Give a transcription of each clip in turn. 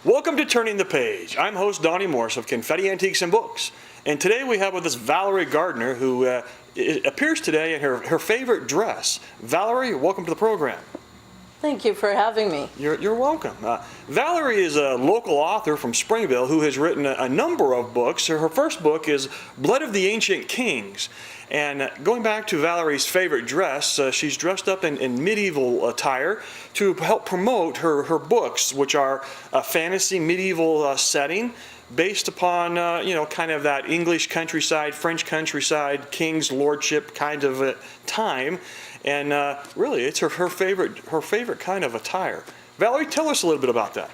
Welcome to Turning the Page. I'm host Donnie Morse of Confetti Antiques and Books. And today we have with us Valerie Gardner, who appears today in her favorite dress. Valerie, welcome to the program. Thank you for having me. You're welcome. Valerie is a local author from Springville who has written a number of books. Her first book is Blood of the Ancient Kings. And going back to Valerie's favorite dress, she's dressed up in medieval attire to help promote her books, which are a fantasy medieval setting based upon, kind of that English countryside, French countryside, king's lordship kind of a time. And really, it's her favorite kind of attire. Valerie, tell us a little bit about that.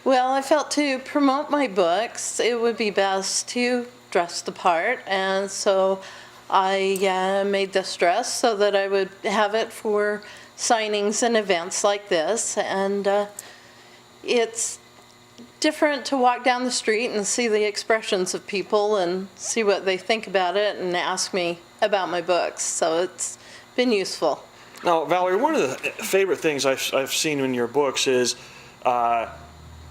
Well, I felt to promote my books, it would be best to dress the part, and so I made this dress so that I would have it for signings and events like this. And it's different to walk down the street and see the expressions of people and see what they think about it and ask me about my books. So it's been useful. Now, Valerie, one of the favorite things I've seen in your books is the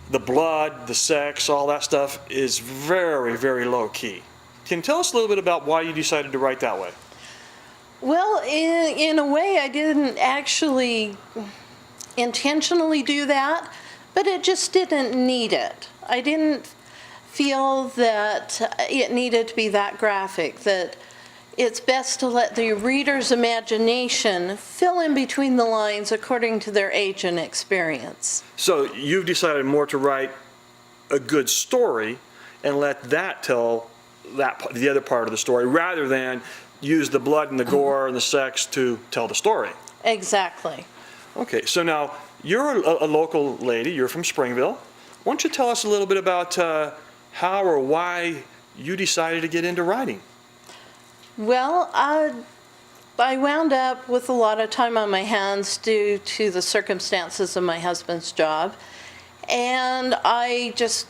blood, the sex, all that stuff is very, very low key. Can you tell us a little bit about why you decided to write that way? Well, in a way, I didn't actually intentionally do that, but it just didn't need it. I didn't feel that it needed to be that graphic, that it's best to let the reader's imagination fill in between the lines according to their age and experience. So you've decided more to write a good story and let that tell the other part of the story rather than use the blood and the gore and the sex to tell the story. Exactly. Okay, so now you're a local lady, you're from Springville. Why don't you tell us a little bit about how or why you decided to get into writing? Well, I wound up with a lot of time on my hands due to the circumstances of my husband's job, and I just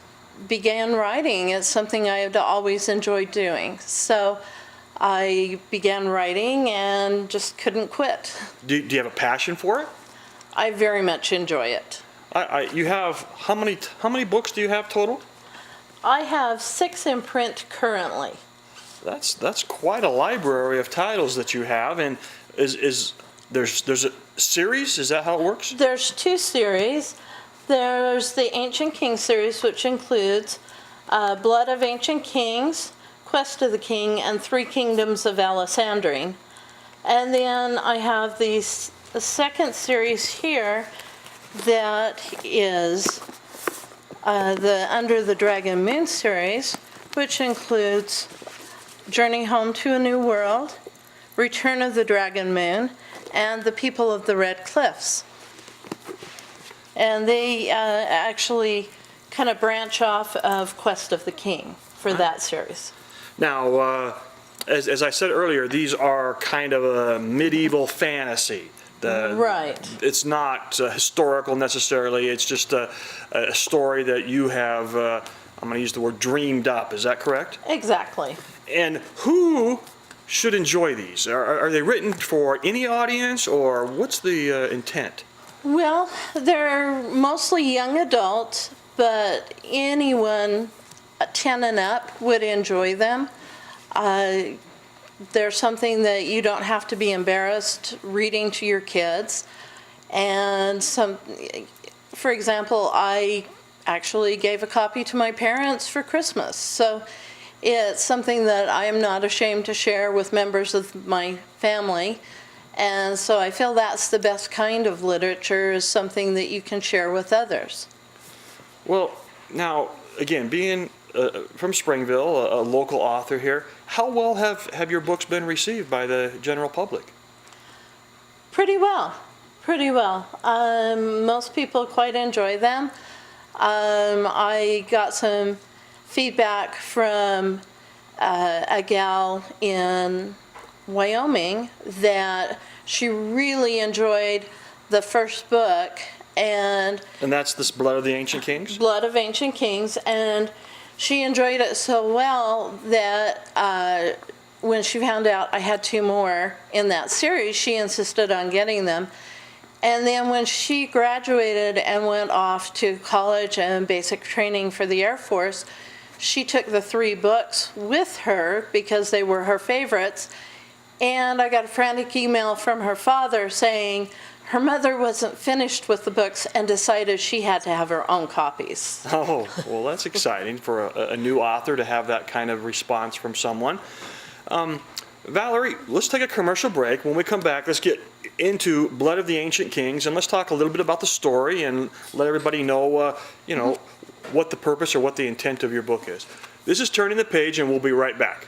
began writing. It's something I had always enjoyed doing. So I began writing and just couldn't quit. Do you have a passion for it? I very much enjoy it. You have, how many books do you have total? I have 6 in print currently. That's quite a library of titles that you have, and there's a series? Is that how it works? There's 2 series. There's the Ancient King series, which includes Blood of Ancient Kings, Quest of the King, and 3 Kingdoms of Alessandrine. And then I have the second series here that is the Under the Dragon Moon series, which includes Journey Home to a New World, Return of the Dragon Moon, and The People of the Red Cliffs. And they actually kind of branch off of Quest of the King for that series. Now, as I said earlier, these are kind of a medieval fantasy. Right. It's not historical necessarily. It's just a story that you have, I'm going to use the word dreamed up. Is that correct? Exactly. And who should enjoy these? Are they written for any audience, or what's the intent? Well, they're mostly young adults, but anyone 10 and up would enjoy them. They're something that you don't have to be embarrassed reading to your kids. And for example, I actually gave a copy to my parents for Christmas. So it's something that I am not ashamed to share with members of my family. And so I feel that's the best kind of literature, is something that you can share with others. Well, now, again, being from Springville, a local author here, how well have your books been received by the general public? Pretty well. Pretty well. Most people quite enjoy them. I got some feedback from a gal in Wyoming that she really enjoyed the first book, and that's this Blood of the Ancient Kings? Blood of Ancient Kings, and she enjoyed it so well that when she found out I had 2 more in that series, she insisted on getting them. And then when she graduated and went off to college and basic training for the Air Force, she took the 3 books with her because they were her favorites. And I got a frantic email from her father saying her mother wasn't finished with the books and decided she had to have her own copies. Oh, well, that's exciting for a new author to have that kind of response from someone. Valerie, let's take a commercial break. When we come back, let's get into Blood of the Ancient Kings, and let's talk a little bit about the story and let everybody know, what the purpose or what the intent of your book is. This is Turning the Page, and we'll be right back.